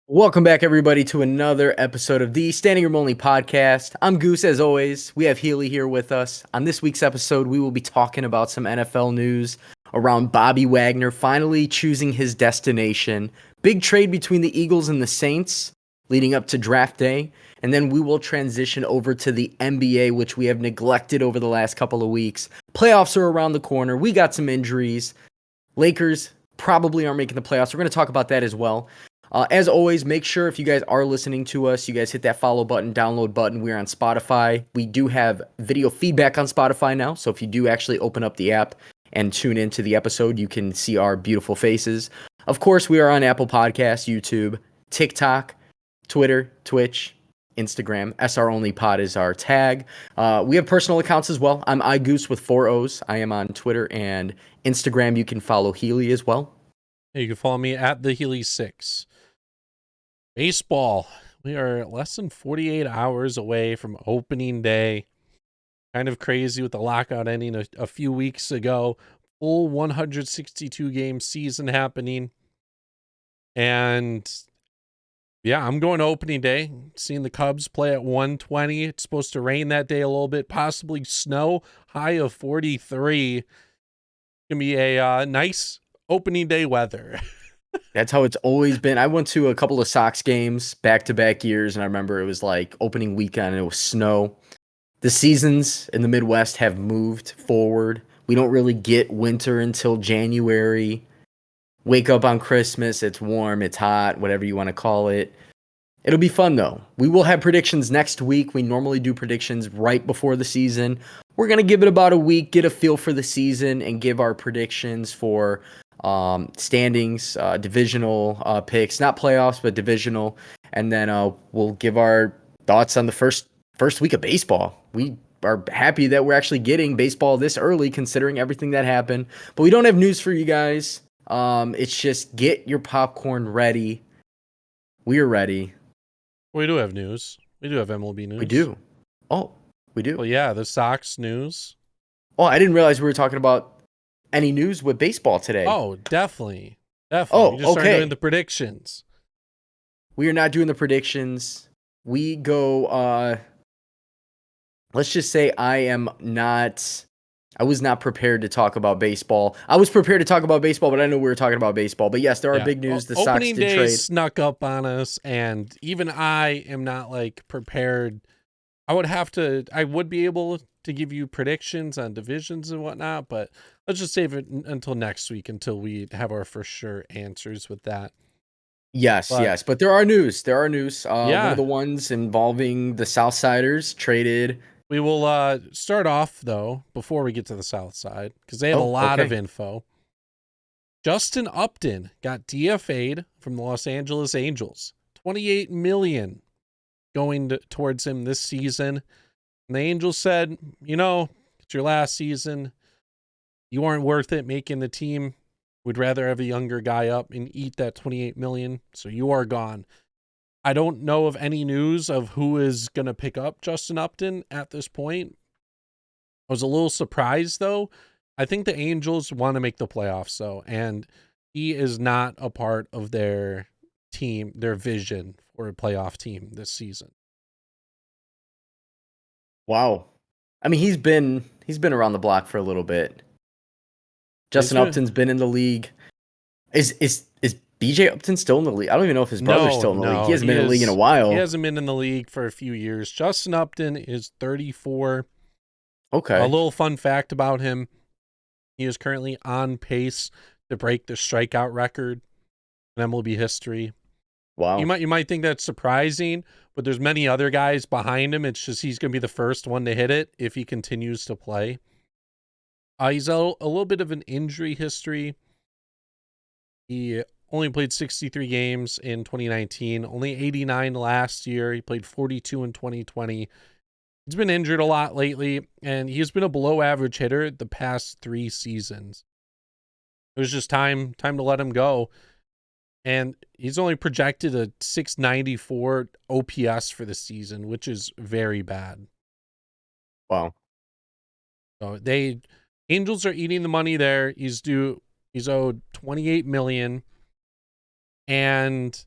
Welcome back, everybody, to another episode of the Standing Room Only podcast. I'm Goose, as always. We have Healy here with us. On this week's episode, we will be talking about some NFL news around Bobby Wagner finally choosing his destination. Big trade between the Eagles and the Saints leading up to draft day. And then we will transition over to the NBA, which we have neglected over the last couple of weeks. Playoffs are around the corner. We got some injuries. Lakers probably aren't making the playoffs. We're going to talk about that as well. As always, make sure if you guys are listening to us, you guys hit that follow button, download button. We're on Spotify. We do have video feedback on Spotify now. So if you do actually open up the app and tune into the episode, you can see our beautiful faces. Of course, we are on Apple Podcasts, YouTube, TikTok, Twitter, Twitch, Instagram. SR Only Pod is our tag. We have personal accounts as well. I'm iGoose with 4 O's. I am on Twitter and Instagram. You can follow Healy as well. You can follow me at the Healy6. Baseball. We are less than 48 hours away from opening day. Kind of crazy with the lockout ending a few weeks ago. Full 162 game season happening. And yeah, I'm going to opening day. Seeing the Cubs play at 1:20. It's supposed to rain that day a little bit, possibly snow. High of 43. It's going to be a nice opening day weather. That's how it's always been. I went to a couple of Sox games back-to-back years, and I remember it was like opening weekend and it was snow. The seasons in the Midwest have moved forward. We don't really get winter until January. Wake up on Christmas, it's warm, it's hot, whatever you want to call it. It'll be fun, though. We will have predictions next week. We normally do predictions right before the season. We're going to give it about a week, get a feel for the season, and give our predictions for standings, divisional picks, not playoffs, but divisional. And then we'll give our thoughts on the first week of baseball. We are happy that we're actually getting baseball this early, considering everything that happened. But we don't have news for you guys. It's just get your popcorn ready. We're ready. We do have news. We do have MLB news. We do. Oh, we do. Well, yeah, the Sox news. Oh, I didn't realize we were talking about any news with baseball today. Oh, definitely. Oh, We just started okay. doing the predictions. We are not doing the predictions. We go, let's just say I was not prepared to talk about baseball. I was prepared to talk about baseball, but I know we were talking about baseball. But yes, there are big news. The Sox opening did day trade. snuck up on us, and even I am not like prepared. I would be able to give you predictions on divisions and whatnot, but let's just save it until next week until we have our for sure answers with that. Yes, but there are news. One of the ones involving the Southsiders traded. We will start off, though, before we get to the South Side, because they have a lot of info. Justin Upton got DFA'd from the Los Angeles Angels. $28 million going towards him this season. And the Angels said, it's your last season. You aren't worth it making the team. We'd rather have a younger guy up and eat that $28 million, so you are gone. I don't know of any news of who is going to pick up Justin Upton at this point. I was a little surprised, though. I think the Angels want to make the playoffs, though, and he is not a part of their team, their vision for a playoff team this season. Wow. I mean, he's been around the block for a little bit. Justin Upton's been in the league. Is BJ Upton still in the league? I don't even know if his brother's still in the league. He hasn't been in the league in a while. He hasn't been in the league for a few years. Justin Upton is 34. Okay. A little fun fact about him. He is currently on pace to break the strikeout record in MLB history. Wow. You might think that's surprising, but there's many other guys behind him. It's just he's going to be the first one to hit it if he continues to play. He's a little bit of an injury history. He only played 63 games in 2019, only 89 last year. He played 42 in 2020. He's been injured a lot lately, and he's been a below-average hitter the past 3 seasons. It was just time to let him go. And he's only projected a 694 OPS for the season, which is very bad. Wow. So Angels are eating the money there. He's owed $28 million. And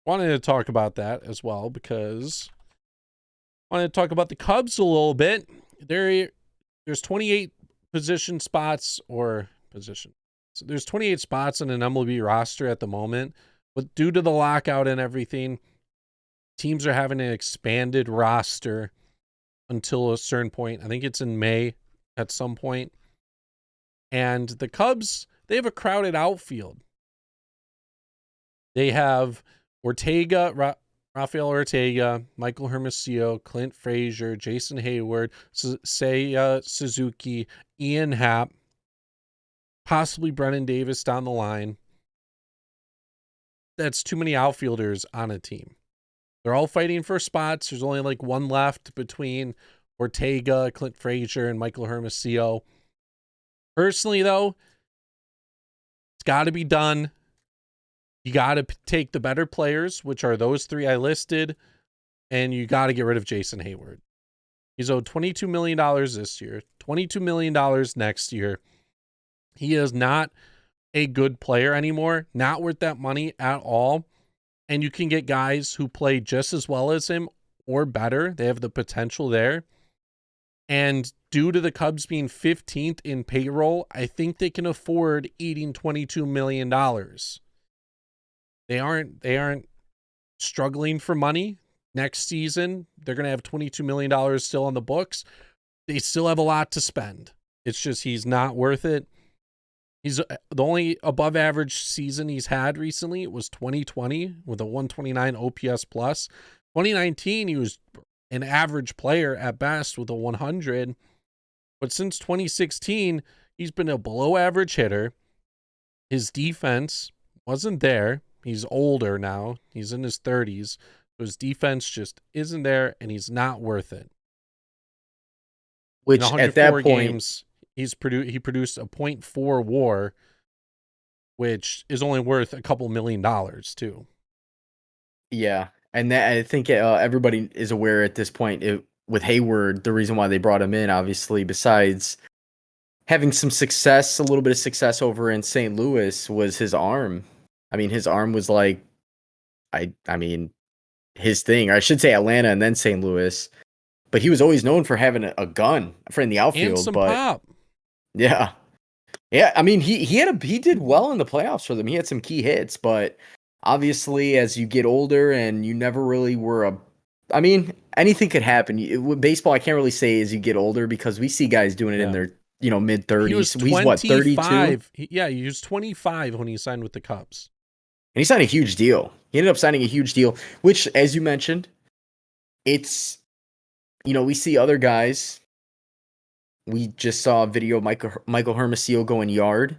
wanted to talk about that as well because I wanted to talk about the Cubs a little bit. There's 28 position spots or position. So there's 28 spots in an MLB roster at the moment, but due to the lockout and everything, teams are having an expanded roster until a certain point. I think it's in May at some point. And the Cubs, they have a crowded outfield. They have Rafael Ortega, Michael Hermosillo, Clint Frazier, Jason Hayward, Seiya Suzuki, Ian Happ, possibly Brennan Davis down the line. That's too many outfielders on a team. They're all fighting for spots. There's only like one left between Ortega, Clint Frazier, and Michael Hermosillo. Personally, though, it's got to be done. You got to take the better players, which are those three I listed, and you got to get rid of Jason Hayward. He's owed $22 million this year, $22 million next year. He is not a good player anymore, not worth that money at all. And you can get guys who play just as well as him or better. They have the potential there. And due to the Cubs being 15th in payroll, I think they can afford eating $22 million. They aren't struggling for money. Next season, they're going to have $22 million still on the books. They still have a lot to spend. It's just he's not worth it. He's the only above average season he's had recently was 2020 with a 129 OPS plus. 2019, he was an average player at best with a 100. But since 2016, he's been a below average hitter. His defense wasn't there. He's older now. He's in his 30s. So his defense just isn't there, and he's not worth it. Which in 104 at that point, games, he produced a .4 WAR, which is only worth a couple $1 million too. Yeah, and that, I think everybody is aware at this point with Hayward. The reason why they brought him in, obviously, besides having some success, a little bit of success over in St. Louis, was his arm. I mean, his arm was like, I mean, his thing. Or I should say Atlanta and then St. Louis. But he was always known for having a gun for in the outfield. And some but pop. Yeah. Yeah, I mean, he did well in the playoffs for them. He had some key hits, but obviously as you get older and you never really were I mean, anything could happen. With baseball, I can't really say as you get older because we see guys doing it in their, mid-30s. He was 25. He's what, 32? He was 25 when he signed with the Cubs. And he signed a huge deal. He ended up signing a huge deal, which, as you mentioned, it's, we see other guys. We just saw a video of Michael Hermosillo going yard,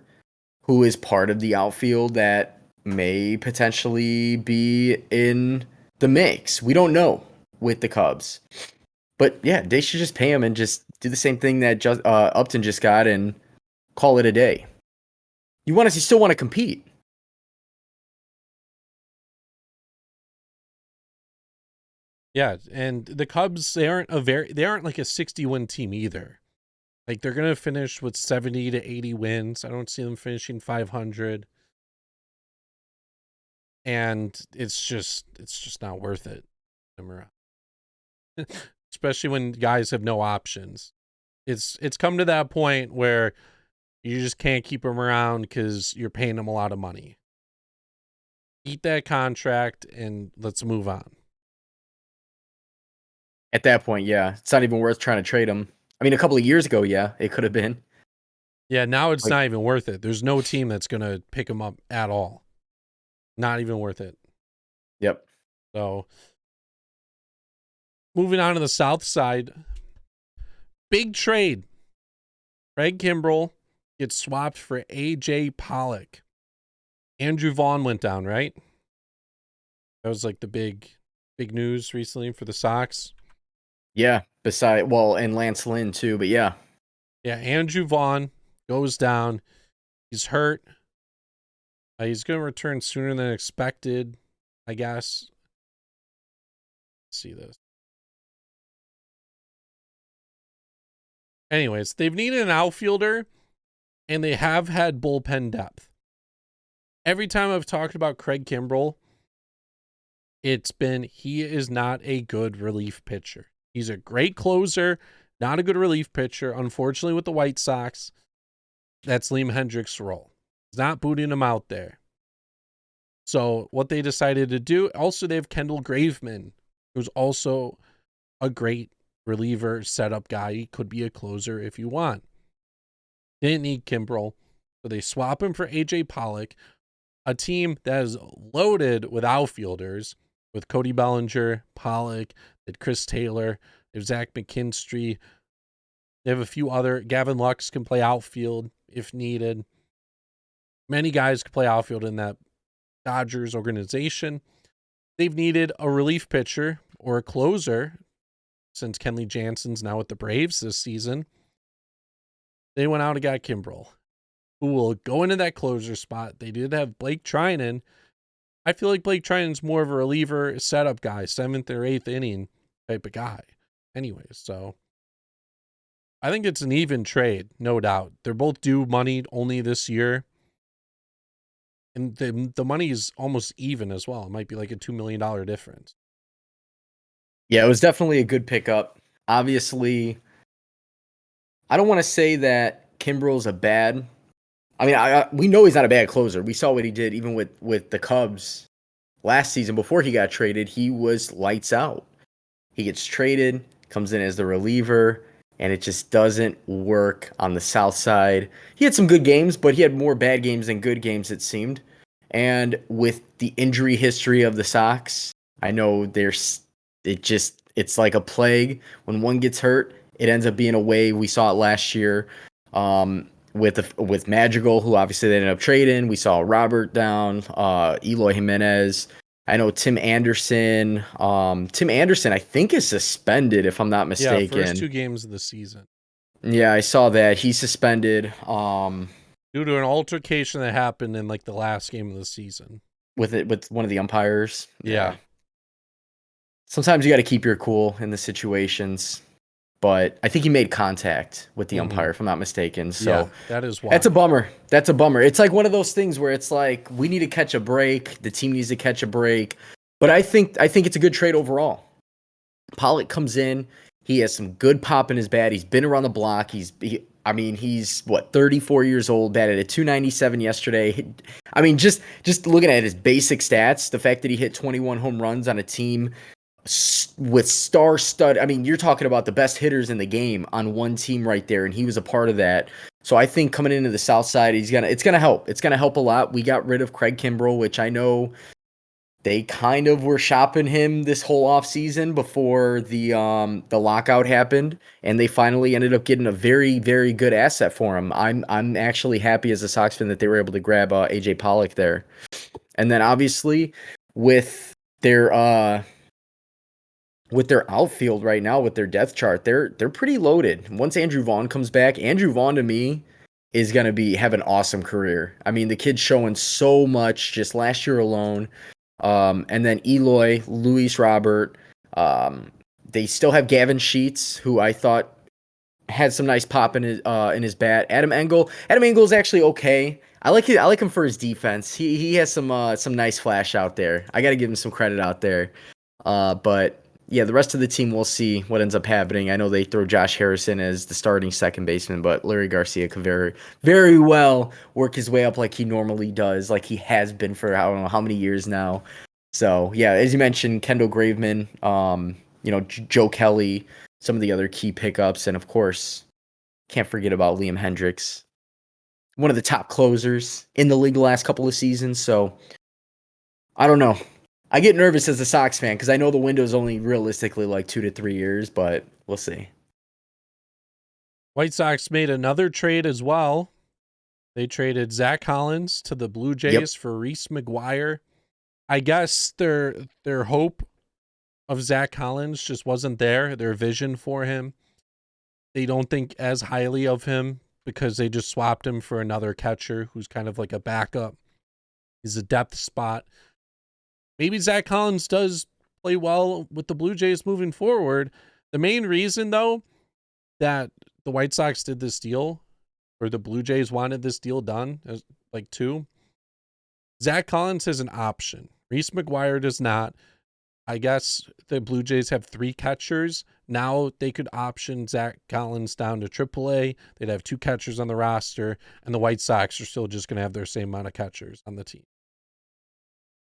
who is part of the outfield that may potentially be in the mix. We don't know with the Cubs. But yeah, they should just pay him and just do the same thing that Upton just got and call it a day. You still want to compete. Yeah, and the Cubs, they aren't like a 60-win team either. Like, they're going to finish with 70 to 80 wins. I don't see them finishing 500. And it's just not worth it. Especially when guys have no options. It's come to that point where you just can't keep them around because you're paying them a lot of money. Eat that contract and let's move on. At that point, yeah. It's not even worth trying to trade him. I mean, a couple of years ago, yeah, it could have been. Yeah, now it's not even worth it. There's no team that's going to pick him up at all. Not even worth it. Yep. So, moving on to the South side. Big trade. Craig Kimbrel gets swapped for AJ Pollock. Andrew Vaughn went down, right? That was like the big news recently for the Sox. Yeah, and Lance Lynn too, but yeah. Yeah, Andrew Vaughn goes down. He's hurt. He's going to return sooner than expected, I guess. Let's see this. Anyways, they've needed an outfielder, and they have had bullpen depth. Every time I've talked about Craig Kimbrel, he is not a good relief pitcher. He's a great closer, not a good relief pitcher. Unfortunately, with the White Sox, that's Liam Hendriks' role. He's not booting him out there. So what they decided to do, also they have Kendall Graveman, who's also a great reliever, setup guy. He could be a closer if you want. They didn't need Kimbrel, so they swap him for AJ Pollock, a team that is loaded with outfielders, with Cody Bellinger, Pollock, Chris Taylor, they have Zach McKinstry. They have a few other. Gavin Lux can play outfield if needed. Many guys can play outfield in that Dodgers organization. They've needed a relief pitcher or a closer since Kenley Jansen's now with the Braves this season. They went out and got Kimbrel, who will go into that closer spot. They did have Blake Trinan. I feel like Blake Trinan's more of a reliever setup guy, 7th or 8th inning type of guy. Anyways, so I think it's an even trade, no doubt. They're both due money only this year. And the money is almost even as well. It might be like a $2 million difference. Yeah, it was definitely a good pickup. Obviously, I don't want to say that Kimbrel's a bad. I mean, we know he's not a bad closer. We saw what he did even with the Cubs last season before he got traded. He was lights out. He gets traded, comes in as the reliever, and it just doesn't work on the South side. He had some good games, but he had more bad games than good games, it seemed. And with the injury history of the Sox, I know it's like a plague. When one gets hurt, it ends up being a way. We saw it last year with Madrigal, who obviously they ended up trading. We saw Robert down, Eloy Jimenez. I know Tim Anderson. I think is suspended, if I'm not mistaken. Yeah, first 2 games of the season. Yeah, I saw that. He's suspended. Due to an altercation that happened in like the last game of the season. With one of the umpires. Yeah. Sometimes you got to keep your cool in the situations. But I think he made contact with the umpire, if I'm not mistaken. So yeah, that is why. That's a bummer. That's a bummer. It's like one of those things where it's like we need to catch a break. The team needs to catch a break. But I think it's a good trade overall. Pollock comes in. He has some good pop in his bat. He's been around the block. He's 34 years old, batted at 297 yesterday. I mean, just looking at his basic stats, the fact that he hit 21 home runs on a team with star-stud. I mean, you're talking about the best hitters in the game on one team right there, and he was a part of that. So I think coming into the South Side, it's gonna help. It's gonna help a lot. We got rid of Craig Kimbrel, which I know they kind of were shopping him this whole offseason before the lockout happened, and they finally ended up getting a very, very good asset for him. I'm actually happy as a Sox fan that they were able to grab AJ Pollock there. And then obviously with their outfield right now, with their depth chart, they're pretty loaded. Once Andrew Vaughn comes back, Andrew Vaughn to me is going to have an awesome career. I mean, the kid's showing so much just last year alone. And then Eloy, Luis Robert, they still have Gavin Sheets, who I thought had some nice pop in his bat. Adam Engel is actually okay. I like him for his defense. He has some nice flash out there. I got to give him some credit out there. But yeah, the rest of the team, we'll see what ends up happening. I know they throw Josh Harrison as the starting second baseman, but Larry Garcia could very, very well work his way up like he normally does, like he has been for I don't know how many years now. So yeah, as you mentioned, Kendall Graveman, Joe Kelly, some of the other key pickups, and of course, can't forget about Liam Hendriks, one of the top closers in the league the last couple of seasons. So I don't know. I get nervous as a Sox fan because I know the window is only realistically like 2 to 3 years, but we'll see. White Sox made another trade as well. They traded Zach Collins to the Blue Jays for Reese McGuire. I guess their hope of Zach Collins just wasn't there. Their vision for him. They don't think as highly of him because they just swapped him for another catcher who's kind of like a backup. He's a depth spot. Maybe Zach Collins does play well with the Blue Jays moving forward. The main reason, though, that the White Sox did this deal, or the Blue Jays wanted this deal done, Zach Collins has an option. Reese McGuire does not. I guess the Blue Jays have 3 catchers. Now they could option Zach Collins down to AAA. They'd have 2 catchers on the roster, and the White Sox are still just going to have their same amount of catchers on the team.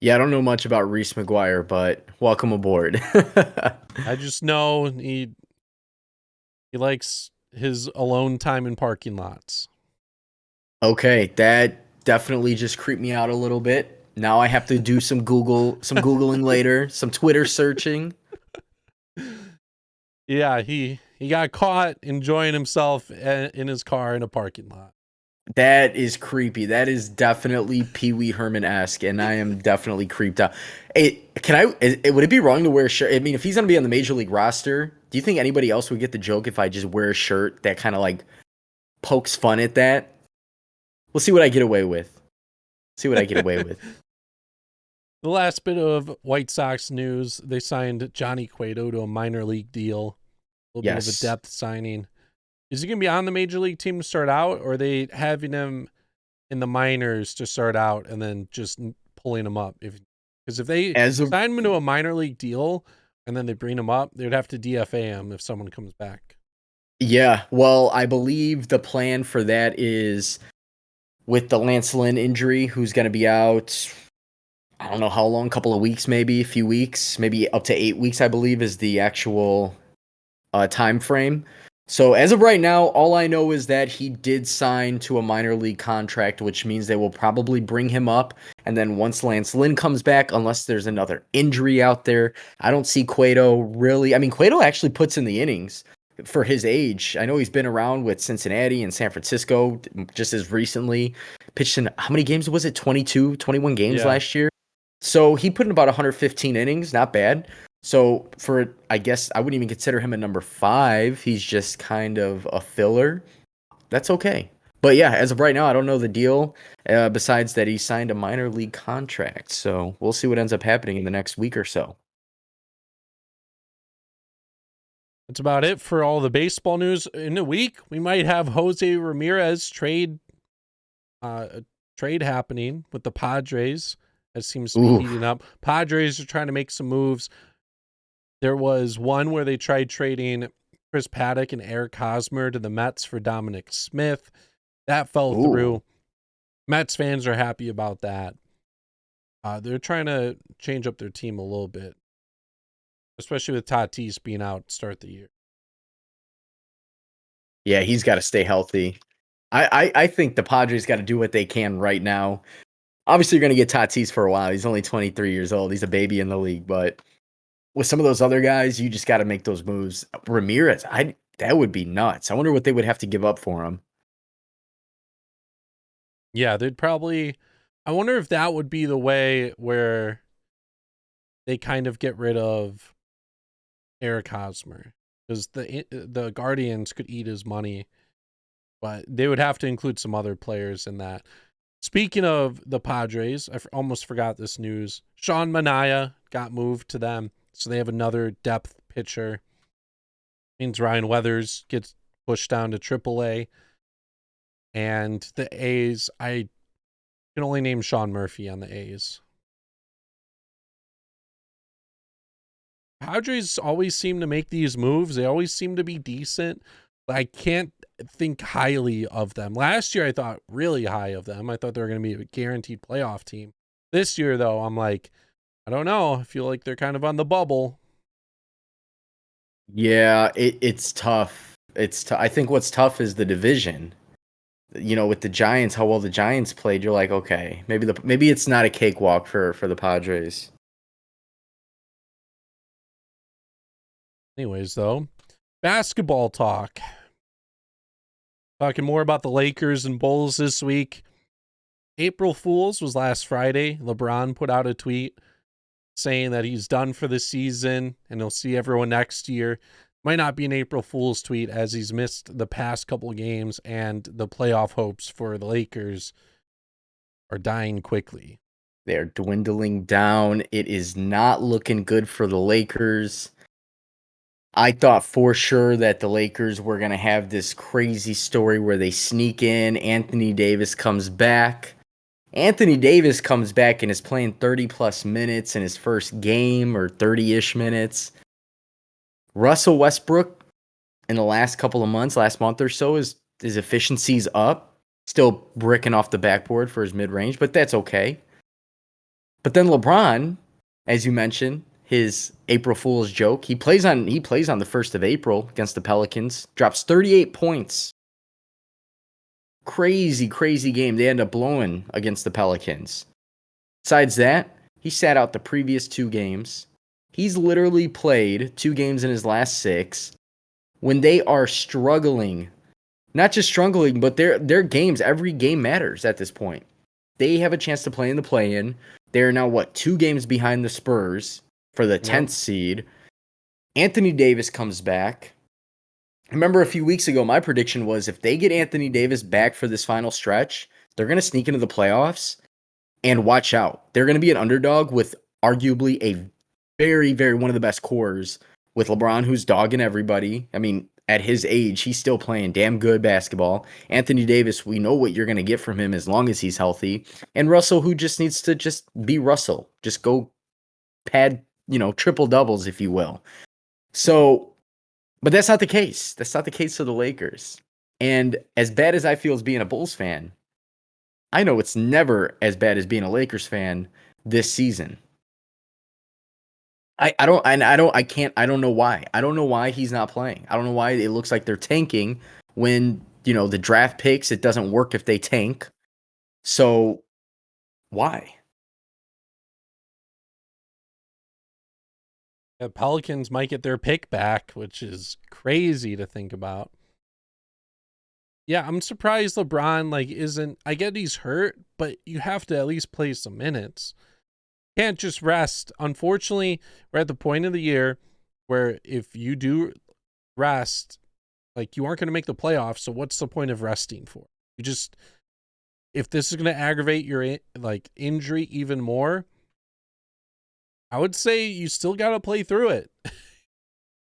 Yeah, I don't know much about Reese McGuire, but welcome aboard. I just know he likes his alone time in parking lots. Okay, that definitely just creeped me out a little bit. Now I have to do some Googling later, some Twitter searching. Yeah, he got caught enjoying himself in his car in a parking lot. That is creepy. That is definitely Pee Wee Herman-esque, and I am definitely creeped out. Would it be wrong to wear a shirt? I mean, if he's going to be on the Major League roster, do you think anybody else would get the joke if I just wear a shirt that kind of like pokes fun at that? We'll see what I get away with. The last bit of White Sox news, they signed Johnny Cueto to a minor league deal. A little bit of a depth signing. Is he going to be on the major league team to start out, or are they having him in the minors to start out and then just pulling him up? Because if they sign him to a minor league deal and then they bring him up, they would have to DFA him if someone comes back. Yeah, well, I believe the plan for that is with the Lance Lynn injury, who's going to be out, I don't know how long, a couple of weeks, maybe a few weeks, maybe up to 8 weeks, I believe, is the actual time frame. So as of right now, all I know is that he did sign to a minor league contract, which means they will probably bring him up. And then once Lance Lynn comes back, unless there's another injury out there, I don't see Cueto really. I mean, Cueto actually puts in the innings for his age. I know he's been around with Cincinnati and San Francisco just as recently. Pitched in, how many games was it? 22, 21 games last year. So he put in about 115 innings, not bad. So for, I guess I wouldn't even consider him a number 5. He's just kind of a filler. That's okay. But yeah, as of right now, I don't know the deal. Besides that, he signed a minor league contract. So we'll see what ends up happening in the next week or so. That's about it for all the baseball news. In a week, we might have Jose Ramirez trade happening with the Padres. That seems to be heating up. Padres are trying to make some moves. There was one where they tried trading Chris Paddock and Eric Hosmer to the Mets for Dominic Smith. That fell through. Mets fans are happy about that. They're trying to change up their team a little bit, especially with Tatis being out to start the year. Yeah, he's got to stay healthy. I think the Padres got to do what they can right now. Obviously, you're going to get Tatis for a while. He's only 23 years old. He's a baby in the league, but with some of those other guys, you just got to make those moves. Ramirez, that would be nuts. I wonder what they would have to give up for him. Yeah, they'd probably. I wonder if that would be the way where they kind of get rid of Eric Hosmer, because the Guardians could eat his money, but they would have to include some other players in that. Speaking of the Padres, I almost forgot this news. Sean Manaea got moved to them, so they have another depth pitcher. Means Ryan Weathers gets pushed down to AAA. And the A's, I can only name Sean Murphy on the A's. Padres always seem to make these moves. They always seem to be decent, but I can't think highly of them. Last year, I thought really high of them. I thought they were going to be a guaranteed playoff team. This year, though, I'm like, I don't know. I feel like they're kind of on the bubble. Yeah, it's tough. I think what's tough is the division. You know, with the Giants, how well the Giants played, you're like, okay, maybe it's not a cakewalk for the Padres. Anyways, though, basketball talk. Talking more about the Lakers and Bulls this week. April Fools was last Friday. LeBron put out a tweet saying that he's done for the season and he'll see everyone next year. Might not be an April Fool's tweet, as he's missed the past couple of games and the playoff hopes for the Lakers are dying quickly. They're dwindling down. It is not looking good for the Lakers. I thought for sure that the Lakers were going to have this crazy story where they sneak in, Anthony Davis comes back, Anthony Davis comes back and is playing 30-plus minutes in his first game, or 30-ish minutes. Russell Westbrook, in the last couple of months, last month or so, his efficiency's up. Still bricking off the backboard for his mid-range, but that's okay. But then LeBron, as you mentioned, his April Fool's joke, he plays on the 1st of April against the Pelicans, drops 38 points. Crazy game. They end up blowing against the Pelicans. Besides that, he sat out the previous 2 games. He's literally played 2 games in his last 6 when they are struggling. Not just struggling, but their games, every game matters at this point. They have a chance to play in the play-in. They're now, 2 games behind the Spurs for the 10th seed. Anthony Davis comes back. Remember a few weeks ago, my prediction was if they get Anthony Davis back for this final stretch, they're going to sneak into the playoffs, and watch out. They're going to be an underdog with arguably a very, very one of the best cores with LeBron, who's dogging everybody. I mean, at his age, he's still playing damn good basketball. Anthony Davis, we know what you're going to get from him as long as he's healthy. And Russell, who just needs to just be Russell. Just go pad, triple doubles, if you will. So, but that's not the case. That's not the case for the Lakers. And as bad as I feel as being a Bulls fan, I know it's never as bad as being a Lakers fan this season. I don't know why. I don't know why he's not playing. I don't know why it looks like they're tanking when, the draft picks, it doesn't work if they tank. So why? The Pelicans might get their pick back, which is crazy to think about. Yeah, I'm surprised LeBron isn't. I get he's hurt, but you have to at least play some minutes. Can't just rest. Unfortunately, we're at the point of the year where if you do rest, you aren't going to make the playoffs. So what's the point of resting for? If this is going to aggravate your injury even more, I would say you still got to play through it,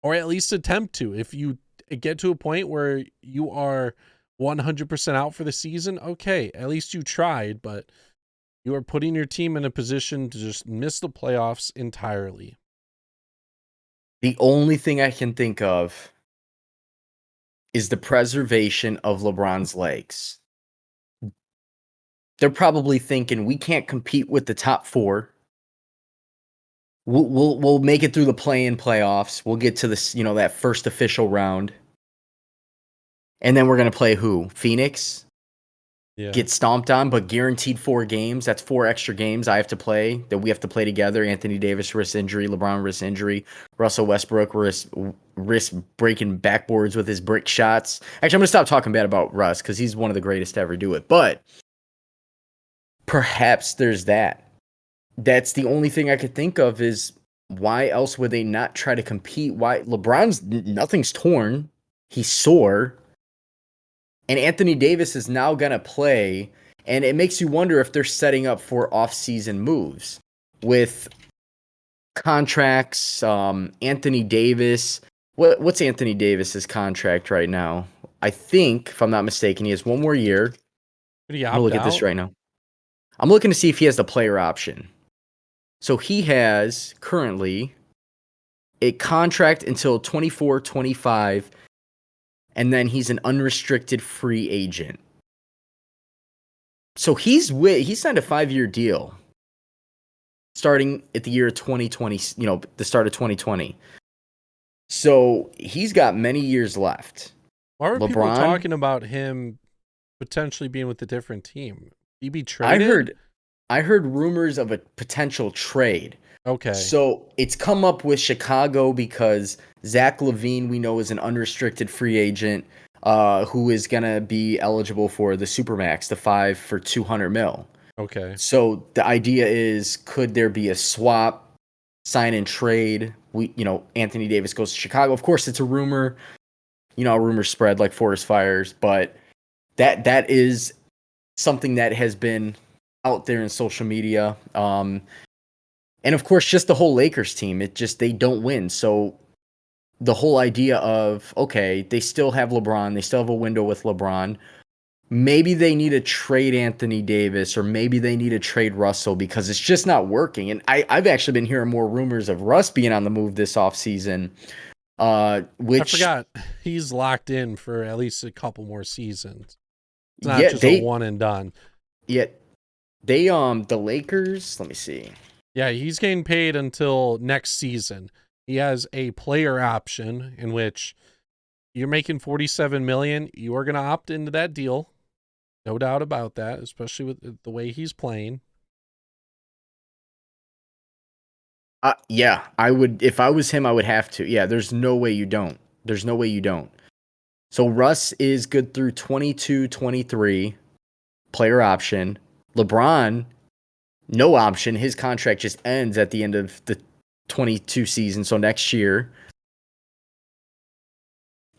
or at least attempt to. If you get to a point where you are 100% out for the season, okay, at least you tried, but you are putting your team in a position to just miss the playoffs entirely. The only thing I can think of is the preservation of LeBron's legs. They're probably thinking we can't compete with the top 4. We'll make it through the play-in playoffs. We'll get to this, that first official round. And then we're going to play who? Phoenix? Yeah. Get stomped on, but guaranteed 4 games. That's 4 extra games I have to play, that we have to play together. Anthony Davis, wrist injury. LeBron, wrist injury. Russell Westbrook, wrist breaking backboards with his brick shots. Actually, I'm going to stop talking bad about Russ because he's one of the greatest to ever do it. But perhaps there's that. That's the only thing I could think of is why else would they not try to compete? Why? Nothing's torn. He's sore. And Anthony Davis is now going to play. And it makes you wonder if they're setting up for off-season moves with contracts. Anthony Davis. What's Anthony Davis's contract right now? I think, if I'm not mistaken, he has 1 more year. I'm going to look at this right now. I'm looking to see if he has the player option. So he has currently a contract until 24-25, and then he's an unrestricted free agent. So he signed a 5-year deal starting at the year 2020, the start of 2020. So he's got many years left. Why were people talking about him potentially being with a different team? He be traded? I heard rumors of a potential trade. Okay. So it's come up with Chicago because Zach LaVine, we know, is an unrestricted free agent who is going to be eligible for the Supermax, the 5 for $200 million. Okay. So the idea is, could there be a swap, sign and trade? Anthony Davis goes to Chicago. Of course, it's a rumor. Rumors spread like forest fires, but that is something that has been out there in social media. And of course, just the whole Lakers team, they don't win. So the whole idea of, okay, they still have LeBron, they still have a window with LeBron. maybe they need to trade Anthony Davis or maybe they need to trade Russell because it's just not working. And I've actually been hearing more rumors of Russ being on the move this offseason. I Which forgot he's locked in for at least a couple more seasons. It's not yeah, just a one and done. The Lakers, let me see. Yeah, he's getting paid until next season. He has a player option in which you're making $47 million. You are going to opt into that deal. No doubt about that, especially with the way he's playing. Yeah, I would. If I was him, I would have to. Yeah, there's no way you don't. There's no way you don't. So Russ is good through 22, 23, player option. LeBron, no option. His contract just ends at the end of the 22 season, so next year.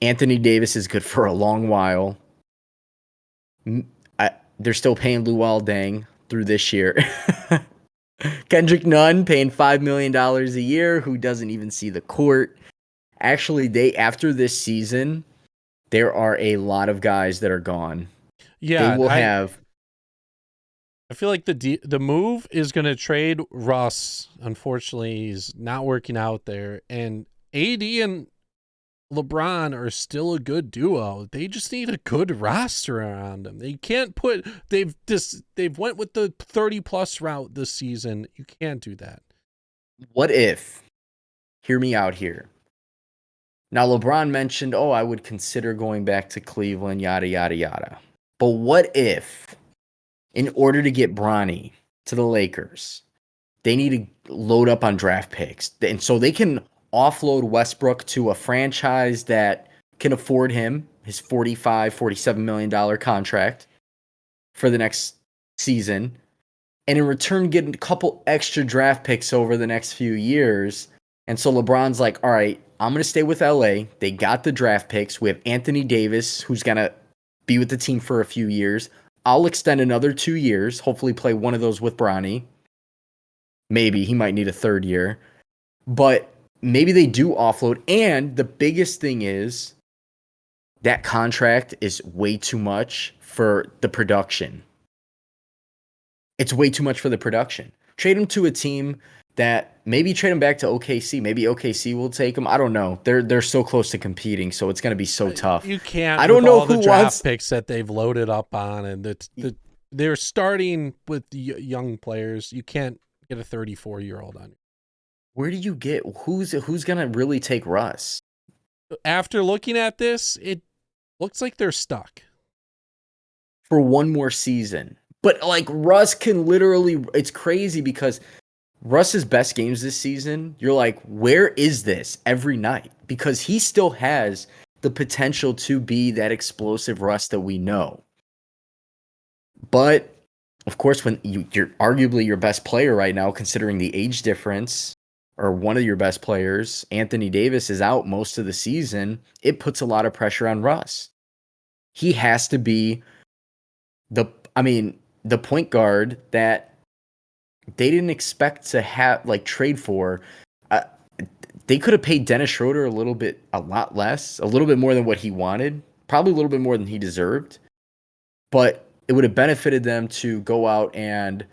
Anthony Davis is good for a long while. They're still paying Luol Deng through this year. Kendrick Nunn paying $5 million a year, who doesn't even see the court. Actually, after this season, there are a lot of guys that are gone. Yeah, they will have. I feel like the move is going to trade Russ. Unfortunately, he's not working out there, and AD and LeBron are still a good duo. They just need a good roster around them. They can't put they've went with the 30+ route this season. You can't do that. What if? Hear me out here. Now LeBron mentioned, "Oh, I would consider going back to Cleveland, yada yada yada." But what if, in order to get Bronny to the Lakers, they need to load up on draft picks, and so they can offload Westbrook to a franchise that can afford him his $47 million contract for the next season, and in return get a couple extra draft picks over the next few years. And so LeBron's like, all right, I'm going to stay with LA. They got the draft picks. We have Anthony Davis, who's going to be with the team for a few years. I'll extend another 2 years, hopefully play one of those with Bronny. Maybe he might need a third year, but maybe they do offload. And the biggest thing is that contract is way too much for the production. It's way too much for the production. Trade him to a team that maybe trade him back to OKC. Maybe OKC will take him. I don't know. They're so close to competing, so it's going to be so tough. You can't. I don't know all who the draft wants picks that they've loaded up on, and they're starting with young players. You can't get a 34-year-old on. Where do you get who's going to really take Russ? After looking at this, it looks like they're stuck for one more season. But like Russ can literally, it's crazy because Russ's best games this season, you're like, where is this every night? Because he still has the potential to be that explosive Russ that we know. But of course, when you're arguably your best player right now, considering the age difference, or one of your best players, Anthony Davis, is out most of the season, it puts a lot of pressure on Russ. He has to be the point guard that they didn't expect to have, like, trade for. They could have paid Dennis Schroeder a lot less, a little bit more than what he wanted, probably a little bit more than he deserved. But it would have benefited them to go out and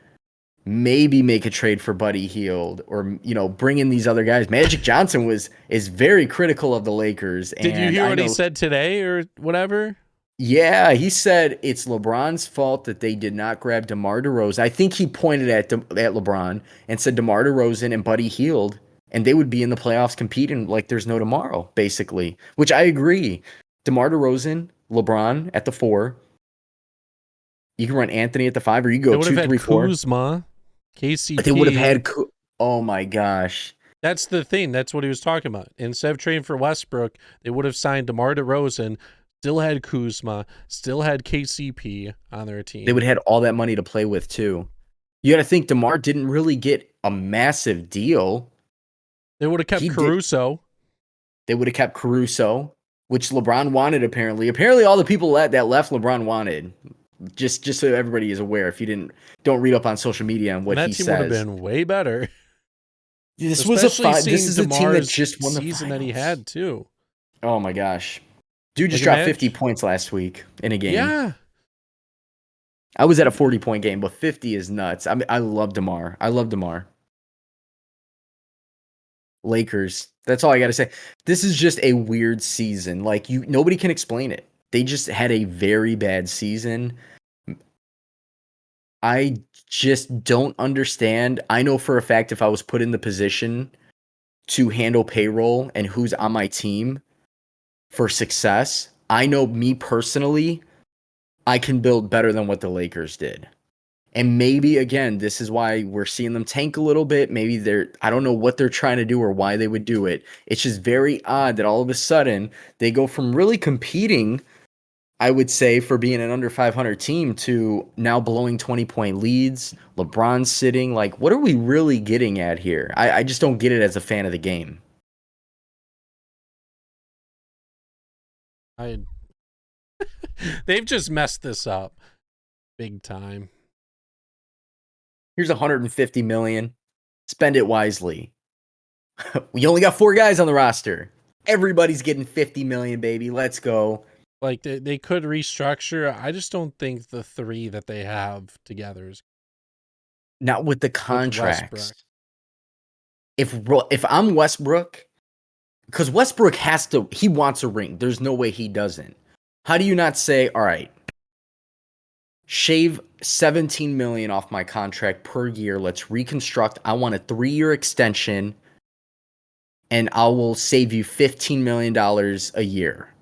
maybe make a trade for Buddy Hield, or bring in these other guys. Magic Johnson is very critical of the Lakers. Did you hear what he said today or whatever? Yeah, he said it's LeBron's fault that they did not grab DeMar DeRozan. I think he pointed at LeBron and said DeMar DeRozan and Buddy Hield, and they would be in the playoffs competing like there's no tomorrow, basically. Which I agree. DeMar DeRozan, LeBron at the 4. You can run Anthony at the 5, or you go 2, 3, 4. Kuzma, KCP. But they would have had. Oh my gosh. That's the thing. That's what he was talking about. Instead of trading for Westbrook, they would have signed DeMar DeRozan. Still had Kuzma, still had KCP on their team. They would have had all that money to play with, too. You got to think DeMar didn't really get a massive deal. They would have kept Caruso. They would have kept Caruso, which LeBron wanted, apparently. Apparently, all the people that left LeBron wanted. Just so everybody is aware, if you don't read up on social media on what he says. That team would have been way better. This is a team that just won the season that he had, too. Oh, my gosh. Dude just dropped 50 points last week in a game. Yeah. I was at a 40-point game, but 50 is nuts. I love DeMar. I love DeMar. Lakers. That's all I got to say. This is just a weird season. Like nobody can explain it. They just had a very bad season. I just don't understand. I know for a fact if I was put in the position to handle payroll and who's on my team for success, I know me personally, I can build better than what the Lakers did. And maybe, again, this is why we're seeing them tank a little bit. Maybe I don't know what they're trying to do or why they would do it. It's just very odd that all of a sudden they go from really competing, I would say, for being an under 500 team to now blowing 20-point leads. LeBron's sitting. Like, what are we really getting at here? I just don't get it as a fan of the game. They've just messed this up big time. Here's $150 million. Spend it wisely. We only got 4 guys on the roster. Everybody's getting $50 million, baby. Let's go. Like they could restructure. I just don't think the 3 that they have together is not with the contracts. If I'm Westbrook, because Westbrook he wants a ring. There's no way he doesn't. How do you not say, all right, shave $17 million off my contract per year. Let's reconstruct. I want a 3-year extension, and I will save you $15 million a year.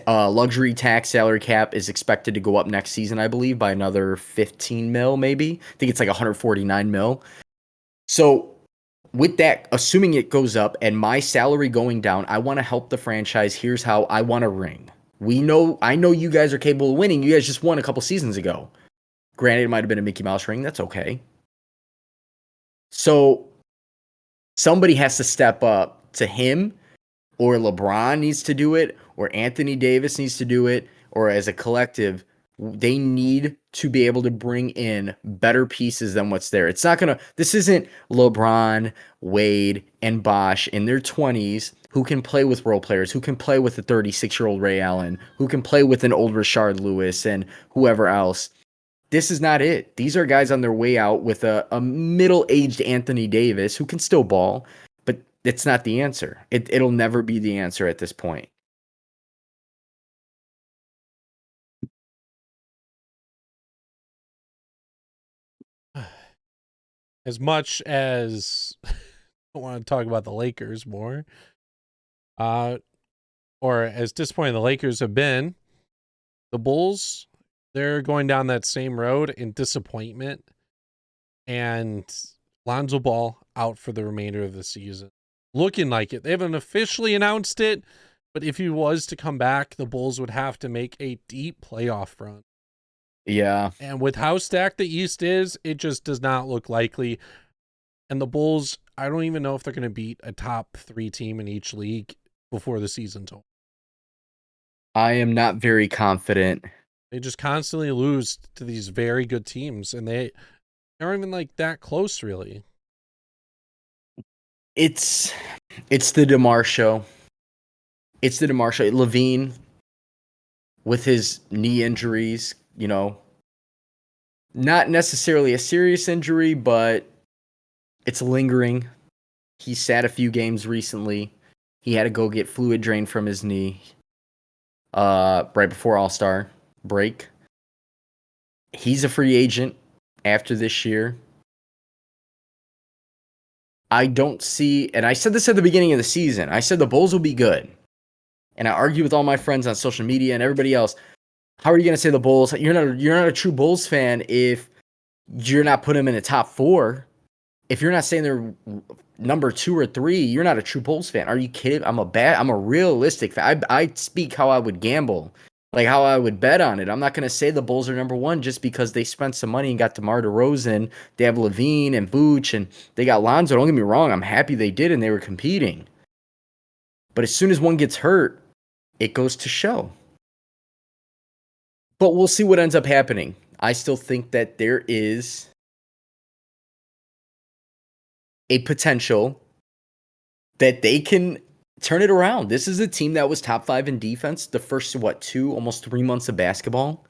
Luxury tax salary cap is expected to go up next season, I believe, by another 15 mil, maybe. I think it's like 149 mil. So with that, assuming it goes up and my salary going down, I want to help the franchise. Here's how I want a ring. I know you guys are capable of winning. You guys just won a couple seasons ago. Granted, it might have been a Mickey Mouse ring. That's okay. So somebody has to step up to him, or LeBron needs to do it, or Anthony Davis needs to do it, or as a collective, they need to be able to bring in better pieces than what's there. This isn't LeBron, Wade, and Bosh in their 20s who can play with role players, who can play with a 36-year-old Ray Allen, who can play with an old Rashard Lewis and whoever else. This is not it. These are guys on their way out with a middle-aged Anthony Davis who can still ball, but it's not the answer. It'll never be the answer at this point. As much as I want to talk about the Lakers more, or as disappointing the Lakers have been, the Bulls, they're going down that same road in disappointment, and Lonzo Ball out for the remainder of the season. Looking like it. They haven't officially announced it, but if he was to come back, the Bulls would have to make a deep playoff run. Yeah. And with how stacked the East is, it just does not look likely. And the Bulls, I don't even know if they're going to beat a top 3 team in each league before the season's over. I am not very confident. They just constantly lose to these very good teams, and they aren't even like that close, really. It's the DeMar show. It's the DeMar show. Levine, with his knee injuries, not necessarily a serious injury, but it's lingering. He sat a few games recently. He had to go get fluid drained from his knee right before All-Star break. He's a free agent after this year. I don't see, and I said this at the beginning of the season, I said the Bulls will be good. And I argue with all my friends on social media and everybody else. How are you going to say the Bulls? You're not a true Bulls fan if you're not putting them in the top 4. If you're not saying they're number 2 or 3, you're not a true Bulls fan. Are you kidding? I'm a realistic fan. I speak how I would gamble, like how I would bet on it. I'm not going to say the Bulls are number 1 just because they spent some money and got DeMar DeRozan. They have Levine and Vooch, and they got Lonzo. Don't get me wrong. I'm happy they did, and they were competing. But as soon as one gets hurt, it goes to show. But we'll see what ends up happening. I still think that there is a potential that they can turn it around. This is a team that was top 5 in defense the first, 2, almost 3 months of basketball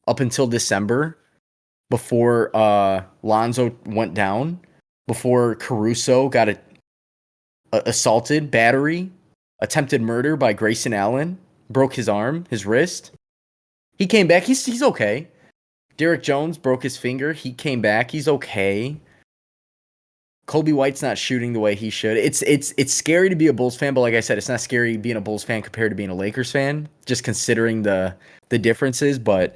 up until December. before Lonzo went down, before Caruso got assaulted, battery, attempted murder by Grayson Allen, broke his arm, his wrist. He came back. He's okay. Derek Jones broke his finger. He came back. He's okay. Kobe White's not shooting the way he should. It's scary to be a Bulls fan, but like I said, it's not scary being a Bulls fan compared to being a Lakers fan, just considering the differences, but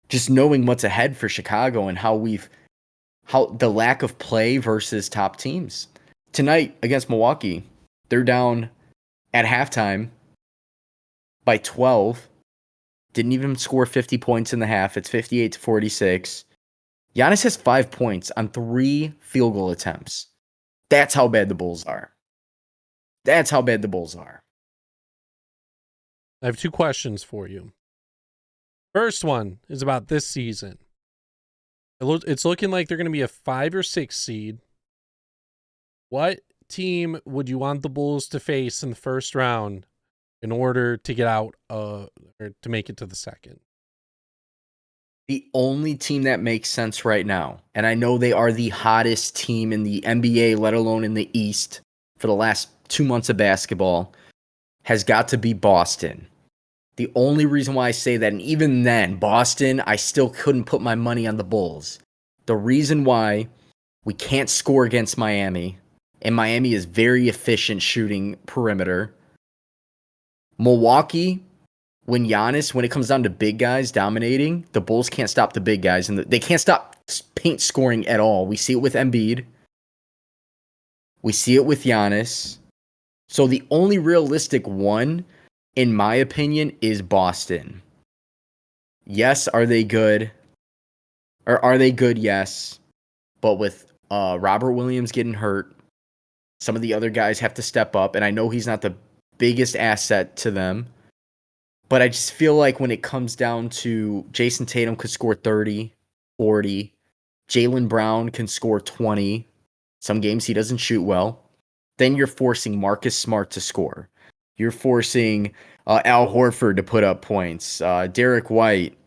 just knowing what's ahead for Chicago and how the lack of play versus top teams. Tonight against Milwaukee, they're down at halftime by 12. Didn't even score 50 points in the half. It's 58-46. Giannis has 5 points on 3 field goal attempts. That's how bad the Bulls are. That's how bad the Bulls are. I have 2 questions for you. First one is about this season. It's looking like they're going to be a 5 or 6 seed. What team would you want the Bulls to face in the first round in order to get out or to make it to the second? The only team that makes sense right now, and I know they are the hottest team in the NBA, let alone in the East, for the last 2 months of basketball, has got to be Boston. The only reason why I say that, and even then, Boston, I still couldn't put my money on the Bulls. The reason why we can't score against Miami, and Miami is very efficient shooting perimeter. Milwaukee, when it comes down to big guys dominating, the Bulls can't stop the big guys, and they can't stop paint scoring at all. We see it with Embiid. We see it with Giannis. So the only realistic one, in my opinion, is Boston. Yes, are they good? Or are they good? Yes. But with Robert Williams getting hurt, some of the other guys have to step up, and I know he's not the biggest asset to them. But I just feel like when it comes down to Jason Tatum could score 30, 40. Jaylen Brown can score 20. Some games he doesn't shoot well. Then you're forcing Marcus Smart to score. You're forcing Al Horford to put up points. Derek White.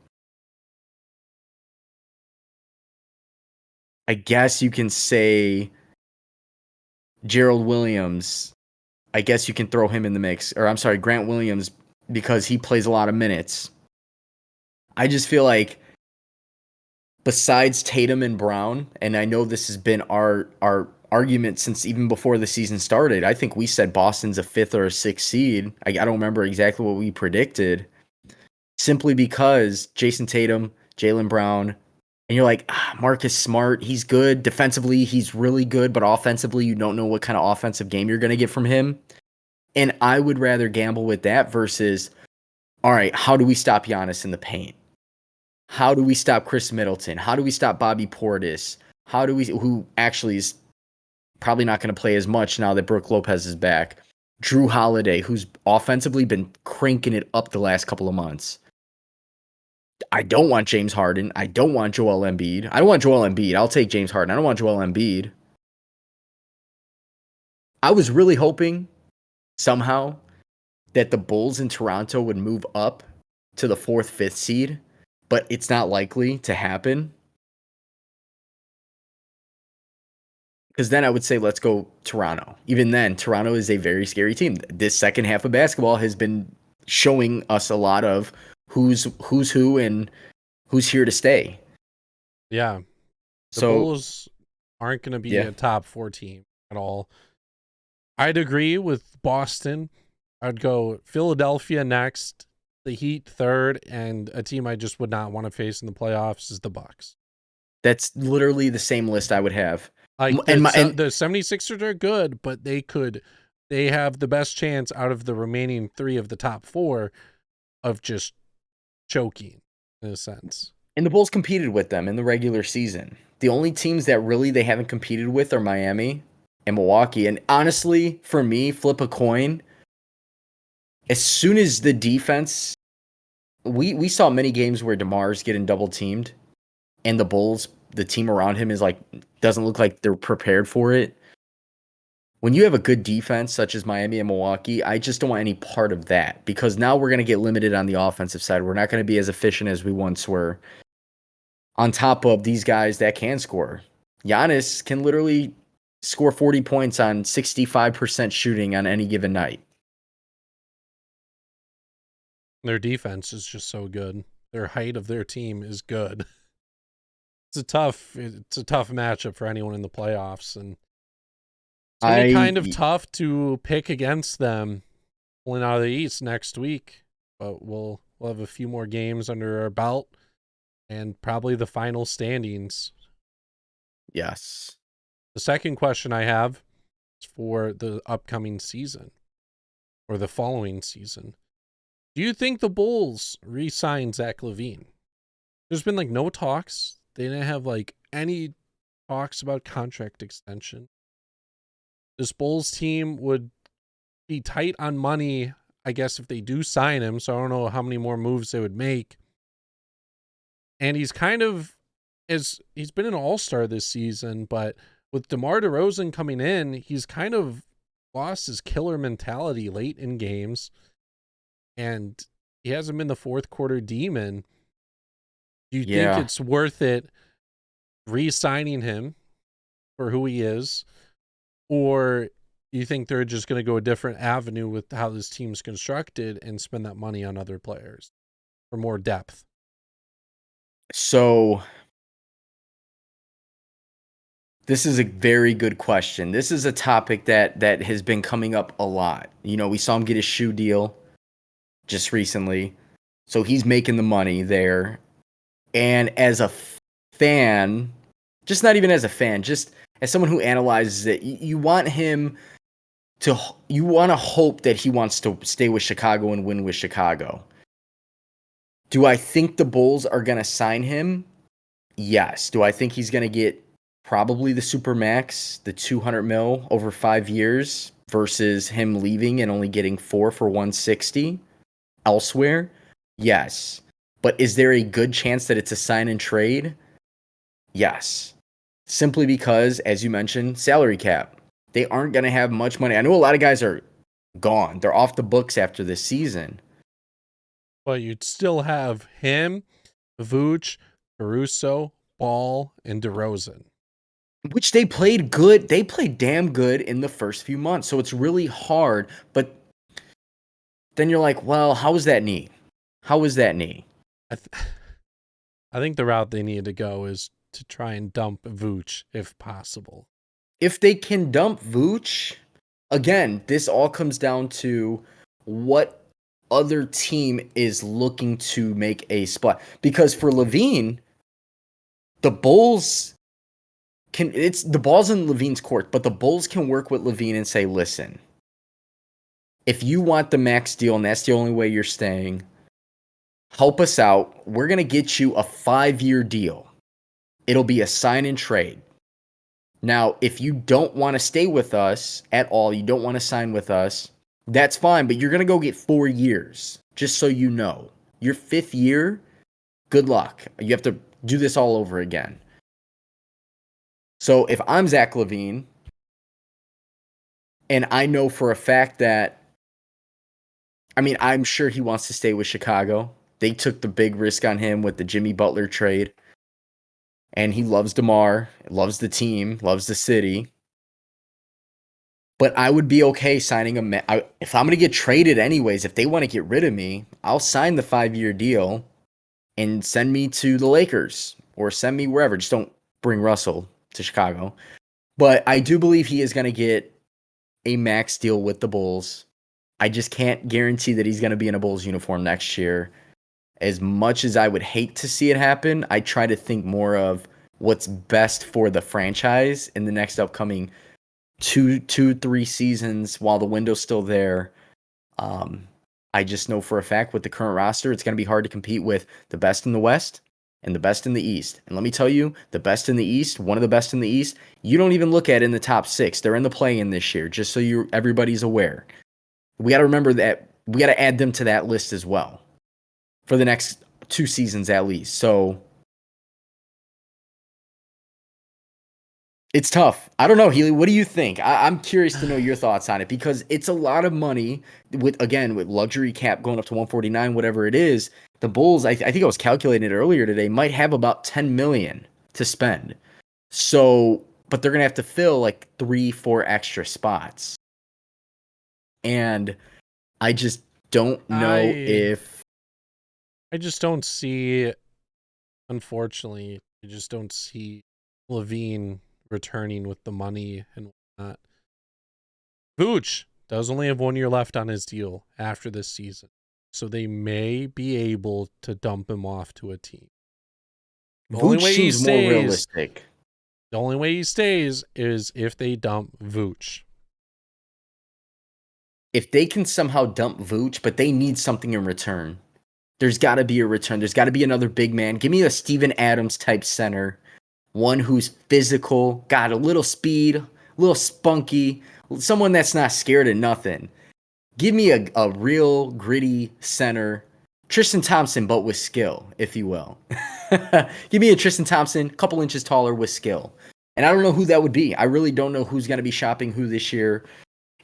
I guess you can say Gerald Williams. I guess you can throw him in the mix. Or I'm sorry, Grant Williams, because he plays a lot of minutes. I just feel like besides Tatum and Brown, and I know this has been our argument since even before the season started, I think we said Boston's a 5th or a 6th seed. I don't remember exactly what we predicted. Simply because Jason Tatum, Jaylen Brown, and you're like, Marcus Smart, he's good. Defensively, he's really good, but offensively, you don't know what kind of offensive game you're going to get from him. And I would rather gamble with that versus, all right, how do we stop Giannis in the paint? How do we stop Chris Middleton? How do we stop Bobby Portis? Who actually is probably not going to play as much now that Brook Lopez is back? Drew Holiday, who's offensively been cranking it up the last couple of months. I don't want James Harden. I don't want Joel Embiid. I don't want Joel Embiid. I'll take James Harden. I don't want Joel Embiid. I was really hoping somehow that the Bulls in Toronto would move up to the 4th, 5th seed, but it's not likely to happen. Because then I would say, let's go Toronto. Even then, Toronto is a very scary team. This second half of basketball has been showing us a lot of who's who and who's here to stay. Yeah. The Bulls aren't going to be a top 4 team at all. I'd agree with Boston. I'd go Philadelphia next, the Heat 3rd, and a team I just would not want to face in the playoffs is the Bucks. That's literally the same list I would have. Like the 76ers are good, but they have the best chance out of the remaining 3 of the top 4 of just choking in a sense. And the Bulls competed with them in the regular season. The only teams that really they haven't competed with are Miami and Milwaukee. And honestly, for me, flip a coin. As soon as the defense, we saw many games where DeMar's getting double teamed, and the Bulls, the team around him doesn't look like they're prepared for it. When you have a good defense such as Miami and Milwaukee, I just don't want any part of that, because now we're going to get limited on the offensive side. We're not going to be as efficient as we once were. on top of these guys that can score. Giannis can literally score 40 points on 65% shooting on any given night. Their defense is just so good. Their height of their team is good. It's a tough matchup for anyone in the playoffs, and it's gonna be kind of tough to pick against them pulling out of the East next week. But we'll have a few more games under our belt and probably the final standings. Yes. The second question I have is for the upcoming season or the following season. Do you think the Bulls re-sign Zach LaVine? There's been like no talks. They didn't have like any talks about contract extension. This Bulls team would be tight on money, I guess, if they do sign him. So I don't know how many more moves they would make. And he's kind of, he's been an all-star this season, but with DeMar DeRozan coming in, he's kind of lost his killer mentality late in games. And he hasn't been the fourth quarter demon. Do you think it's worth it re-signing him for who he is? Or do you think they're just going to go a different avenue with how this team's constructed and spend that money on other players for more depth? So this is a very good question. This is a topic that has been coming up a lot. You know, we saw him get his shoe deal just recently. So he's making the money there. And as a fan, just not even as a fan, just as someone who analyzes it, you want him to, you want to hope that he wants to stay with Chicago and win with Chicago. Do I think the Bulls are going to sign him? Yes. Do I think he's going to get probably the Supermax, the $200 million over 5 years versus him leaving and only getting 4 for $160 elsewhere? Yes. But is there a good chance that it's a sign and trade? Yes. Simply because, as you mentioned, salary cap. They aren't going to have much money. I know a lot of guys are gone. They're off the books after this season. But you'd still have him, Vooch, Caruso, Ball, and DeRozan. Which they played good. They played damn good in the first few months. So it's really hard. But then you're like, well, how was that knee? How was that knee? I think the route they need to go is to try and dump Vooch if possible. If they can dump Vooch, again, this all comes down to what other team is looking to make a spot. Because for LaVine, the Bulls can, it's the ball's in LaVine's court, but the Bulls can work with LaVine and say, listen, if you want the max deal and that's the only way you're staying, help us out. We're going to get you a 5-year deal. It'll be a sign and trade. Now, if you don't want to stay with us at all, you don't want to sign with us, that's fine, but you're going to go get 4 years, just so you know. Your 5th year, good luck. You have to do this all over again. So if I'm Zach LaVine, and I know for a fact that, I mean, I'm sure he wants to stay with Chicago. They took the big risk on him with the Jimmy Butler trade. And he loves DeMar, loves the team, loves the city. But I would be okay signing him. If I'm going to get traded anyways, if they want to get rid of me, I'll sign the 5-year deal and send me to the Lakers or send me wherever. Just don't bring Russell to Chicago. But I do believe he is going to get a max deal with the Bulls. I just can't guarantee that he's going to be in a Bulls uniform next year. As much as I would hate to see it happen, I try to think more of what's best for the franchise in the next upcoming 3 seasons while the window's still there. I just know for a fact with the current roster, it's going to be hard to compete with the best in the West and the best in the East. And let me tell you, the best in the East, one of the best in the East, you don't even look at in the top 6. They're in the play-in this year, just so everybody's aware. We got to remember that we got to add them to that list as well for the next 2 seasons at least. So it's tough. I don't know, Healy. What do you think? I'm curious to know your thoughts on it because it's a lot of money with luxury cap going up to 149, whatever it is. the Bulls, I think I was calculating it earlier today, might have about 10 million to spend. So, but they're gonna have to fill like 3-4 extra spots. And I just don't know if I just don't see, unfortunately, I just don't see Levine returning with the money and whatnot. Vooch does only have 1 year left on his deal after this season, so they may be able to dump him off to a team. Vooch seems more realistic. The only way he stays is if they dump Vooch. If they can somehow dump Vooch, but they need something in return. There's got to be a return. There's got to be another big man. Give me a Steven Adams type center. One who's physical, got a little speed, a little spunky, someone that's not scared of nothing. Give me a real gritty center. Tristan Thompson, but with skill, if you will. Give me a Tristan Thompson, a couple inches taller with skill. And I don't know who that would be. I really don't know who's going to be shopping who this year.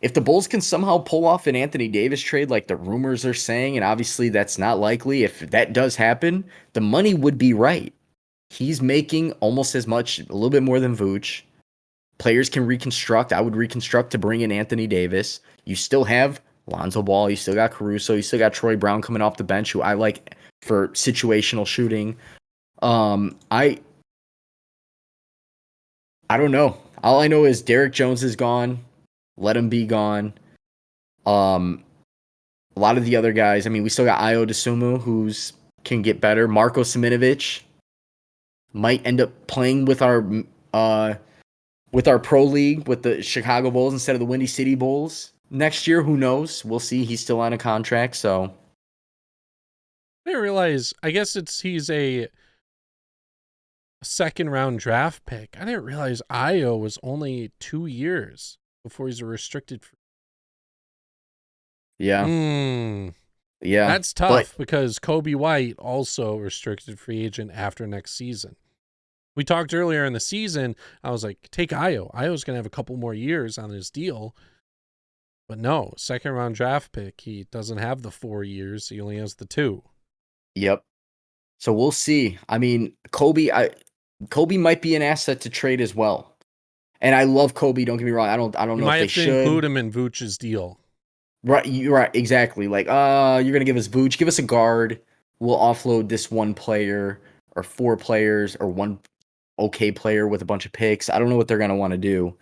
If the Bulls can somehow pull off an Anthony Davis trade like the rumors are saying, and obviously that's not likely, if that does happen, the money would be right. He's making almost as much, a little bit more than Vooch. Players can reconstruct. I would reconstruct to bring in Anthony Davis. You still have Lonzo Ball. You still got Caruso. You still got Troy Brown coming off the bench, who I like for situational shooting. I don't know. All I know is Derek Jones is gone. Let him be gone. A lot of the other guys. I mean, we still got Ayo Dosunmu, who's can get better. Marko Simonovic might end up playing with our pro league with the Chicago Bulls instead of the Windy City Bulls next year. Who knows? We'll see. He's still on a contract, so I didn't realize. I guess he's a second round draft pick. I didn't realize Ayo was only 2 years before he's a restricted free. Yeah. Yeah. That's tough because Kobe White also restricted free agent after next season. We talked earlier in the season. I was like, take Ayo. Ayo's going to have a couple more years on his deal. But no, second round draft pick. He doesn't have the 4 years. He only has the 2. Yep. So we'll see. I mean, Kobe might be an asset to trade as well. And I love Kobe. Don't get me wrong. I don't know if they should. You might have to include him in Vooch's deal. Right. You're right. Exactly. Like, you're going to give us Vooch. Give us a guard. We'll offload this one player or 4 players or one okay player with a bunch of picks. I don't know what they're going to want to do.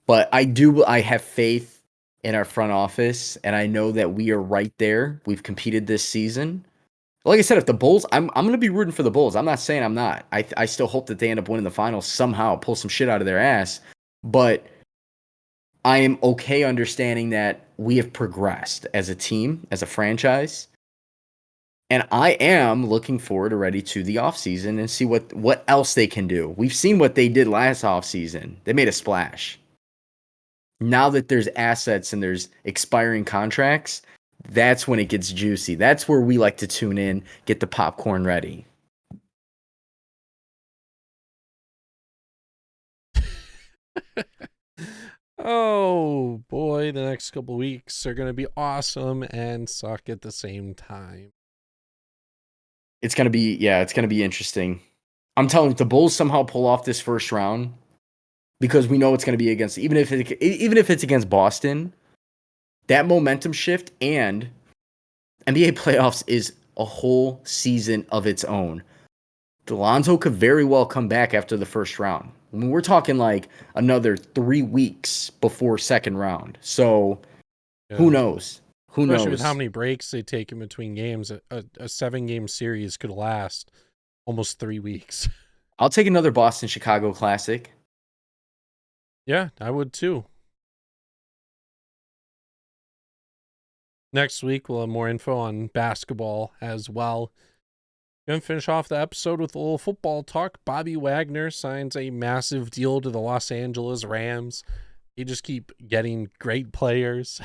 But I have faith in our front office, and I know that we are right there. We've competed this season. Like I said, if the Bulls, I'm going to be rooting for the Bulls. I'm not saying I'm not. I still hope that they end up winning the finals somehow, pull some shit out of their ass. But I am okay understanding that we have progressed as a team, as a franchise. And I am looking forward already to the offseason and see what else they can do. We've seen what they did last offseason. They made a splash. Now that there's assets and there's expiring contracts, that's when it gets juicy. That's where we like to tune in, get the popcorn ready. Oh boy, the next couple weeks are going to be awesome and suck at the same time. It's going to be interesting. I'm telling you, if the Bulls somehow pull off this first round, because we know it's going to be against, even if it's against Boston, that momentum shift and NBA playoffs is a whole season of its own. Lonzo could very well come back after the first round. I mean, we're talking like another 3 weeks before second round. So who knows? Who knows? Especially with how many breaks they take in between games. A 7-game series could last almost 3 weeks. I'll take another Boston-Chicago Classic. Yeah, I would too. Next week, we'll have more info on basketball as well. Going to finish off the episode with a little football talk. Bobby Wagner signs a massive deal to the Los Angeles Rams. They just keep getting great players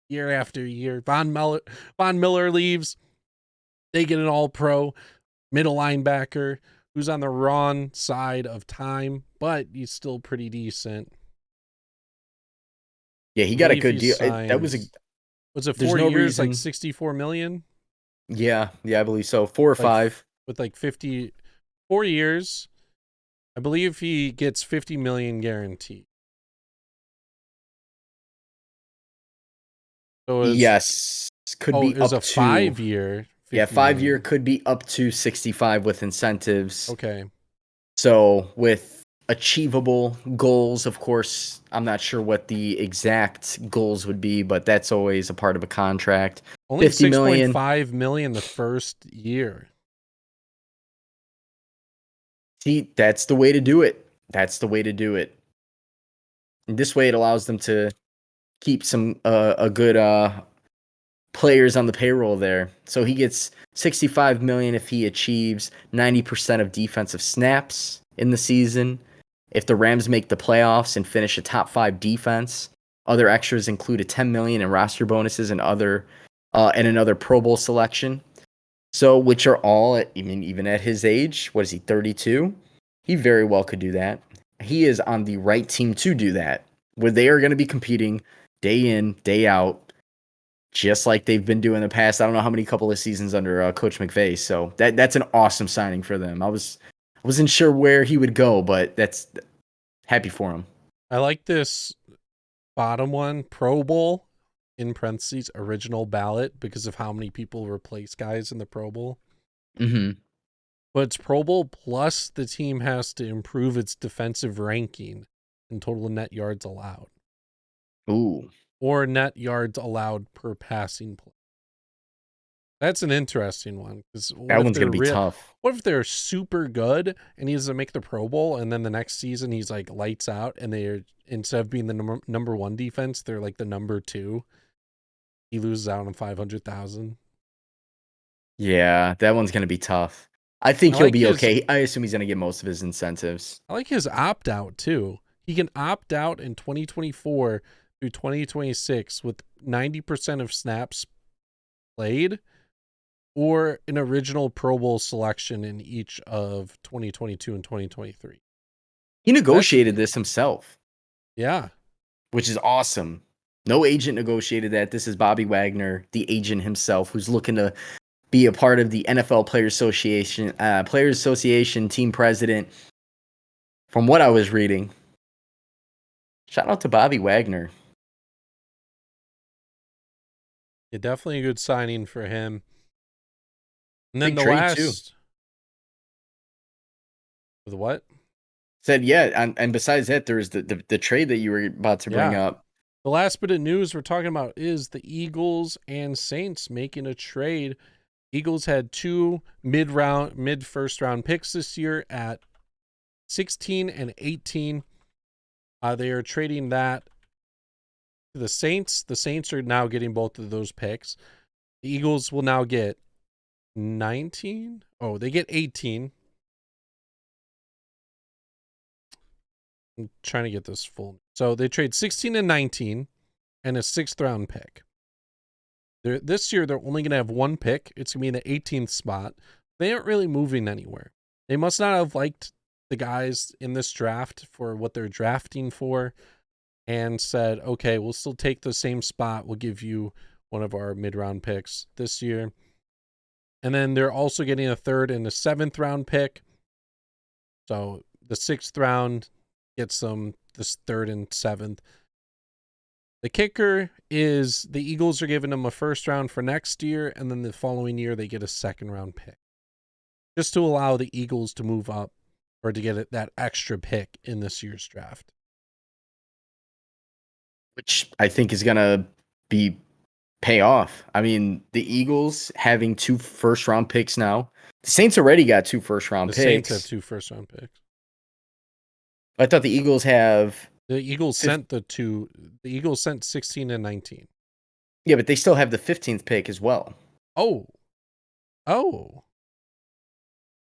year after year. Von Miller leaves. They get an all-pro middle linebacker who's on the wrong side of time, but he's still pretty decent. Yeah, he got a good deal. That was it 4 years, like $64 million? Yeah, I believe so. 4 or Like 5. with like 4 years. I believe he gets 50 million guaranteed. So Yes, could be it was up a to 5-year, yeah, 50 5-year million. could be up to 65 with incentives. Okay. So with achievable goals, of course, I'm not sure what the exact goals would be, but that's always a part of a contract. Only 50 million. 6.5 million the first year. See, that's the way to do it. That's the way to do it. And this way it allows them to keep some a good players on the payroll there. So he gets 65 million if he achieves 90% of defensive snaps in the season. If the Rams make the playoffs and finish a top 5 defense, other extras include a 10 million in roster bonuses and another Pro Bowl selection. So which are all even at his age, what is he, 32? He very well could do that. He is on the right team to do that, where they are going to be competing day in, day out, just like they've been doing in the past. I don't know how many couple of seasons under Coach McVay. So that's an awesome signing for them. Wasn't sure where he would go, but that's happy for him. I like this bottom one, Pro Bowl, in parentheses, original ballot, because of how many people replace guys in the Pro Bowl. Mm-hmm. But it's Pro Bowl plus the team has to improve its defensive ranking in total net yards allowed. Ooh. Or net yards allowed per passing play. That's an interesting one. Because That one's going to be tough. What if they're super good and he doesn't make the Pro Bowl, and then the next season he's like lights out, and they're, instead of being the number 1 defense, they're like the number 2. He loses out on 500,000. Yeah, that one's going to be tough. I think he'll be okay. I assume he's going to get most of his incentives. I like his opt-out, too. He can opt out in 2024 through 2026 with 90% of snaps played, or an original Pro Bowl selection in each of 2022 and 2023. He negotiated this himself. Yeah. Which is awesome. No agent negotiated that. This is Bobby Wagner, the agent himself, who's looking to be a part of the NFL Players Association team president. From what I was reading, shout out to Bobby Wagner. Yeah, definitely a good signing for him. And then Big the trade last too. With what? Said and besides that, there's the trade that you were about to bring up. The last bit of news we're talking about is the Eagles and Saints making a trade. Eagles had 2 mid first round picks this year at 16 and 18. They are trading that to the Saints. The Saints are now getting both of those picks. The Eagles will now get 19. Oh, they get 18. I'm trying to get this full. So they trade 16 and 19 and a 6th round pick. This year, they're only going to have 1 pick. It's going to be in the 18th spot. They aren't really moving anywhere. They must not have liked the guys in this draft for what they're drafting for and said, okay, we'll still take the same spot. We'll give you one of our mid-round picks this year. And then they're also getting a 3rd and a 7th round pick. So the 6th round gets them this 3rd and 7th. The kicker is the Eagles are giving them a 1st round for next year, and then the following year they get a 2nd round pick, just to allow the Eagles to move up or to get that extra pick in this year's draft. Which I think is going to pay off. I mean, the Eagles having 2 first round picks now. The Saints already got 2 first round picks. The Saints have 2 first round picks. I thought the Eagles have. The Eagles sent the 2. The Eagles sent 16 and 19. Yeah, but they still have the 15th pick as well. Oh.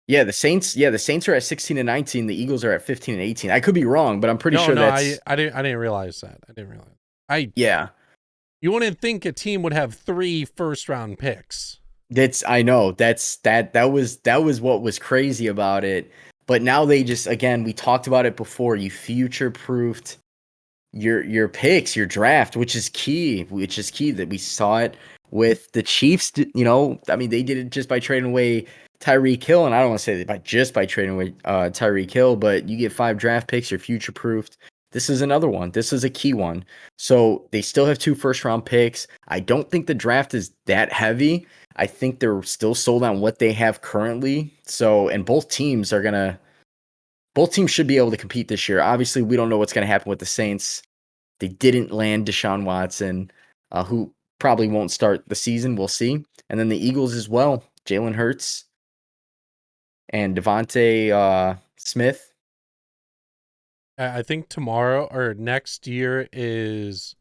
Yeah, the Saints are at 16 and 19. The Eagles are at 15 and 18. I could be wrong, but I'm pretty sure that's. I didn't realize that. Yeah. You wouldn't think a team would have 3 first round picks. I know. That was what was crazy about it. But now they just, again, we talked about it before. You future-proofed your picks, your draft, which is key. That we saw it with the Chiefs. I mean, they did it just by trading away Tyreek Hill, and I don't want to say that just by trading away Tyreek Hill, but you get 5 draft picks, you're future proofed. This is another one. This is a key one. So they still have 2 first-round picks. I don't think the draft is that heavy. I think they're still sold on what they have currently. So, and both teams should be able to compete this year. Obviously, we don't know what's going to happen with the Saints. They didn't land Deshaun Watson, who probably won't start the season. We'll see. And then the Eagles as well. Jalen Hurts and Devontae Smith. I think tomorrow or next year is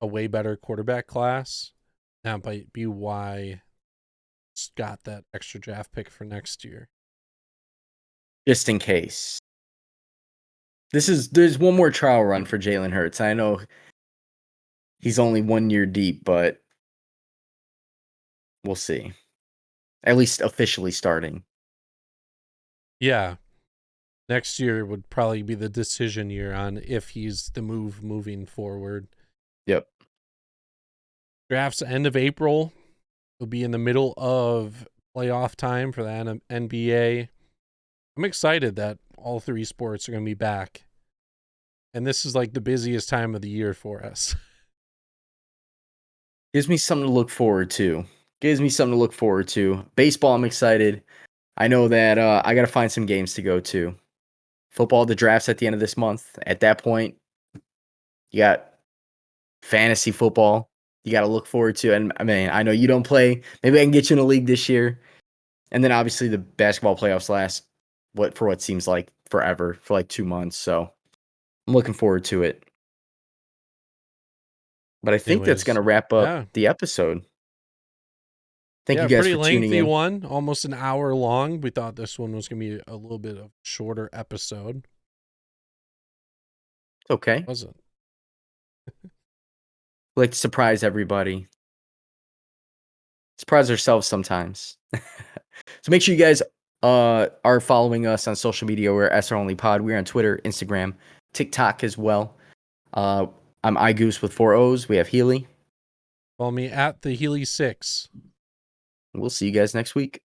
a way better quarterback class. That might be why it's got that extra draft pick for next year. Just in case. There's one more trial run for Jalen Hurts. I know he's only 1 year deep, but we'll see. At least officially starting. Yeah. Next year would probably be the decision year on if he's the move moving forward. Yep. Drafts end of April. We'll be in the middle of playoff time for the NBA. I'm excited that all 3 sports are going to be back. And this is like the busiest time of the year for us. Gives me something to look forward to. Baseball, I'm excited. I know that I got to find some games to go to. Football, the draft's at the end of this month. At that point, you got fantasy football you got to look forward to. And I mean, I know you don't play. Maybe I can get you in a league this year. And then obviously the basketball playoffs last what seems like forever, for like 2 months. So I'm looking forward to it. But I think that's going to wrap up the episode. Thank you guys pretty for tuning lengthy in. one, almost an hour long. We thought this one was going to be a little bit of a shorter episode. Okay. It wasn't. We like to surprise everybody. Surprise ourselves sometimes. So make sure you guys are following us on social media. We're SR Only Pod. We're on Twitter, Instagram, TikTok as well. I'm iGoose with 4 O's. We have Healy. Follow me at the Healy 6. We'll see you guys next week.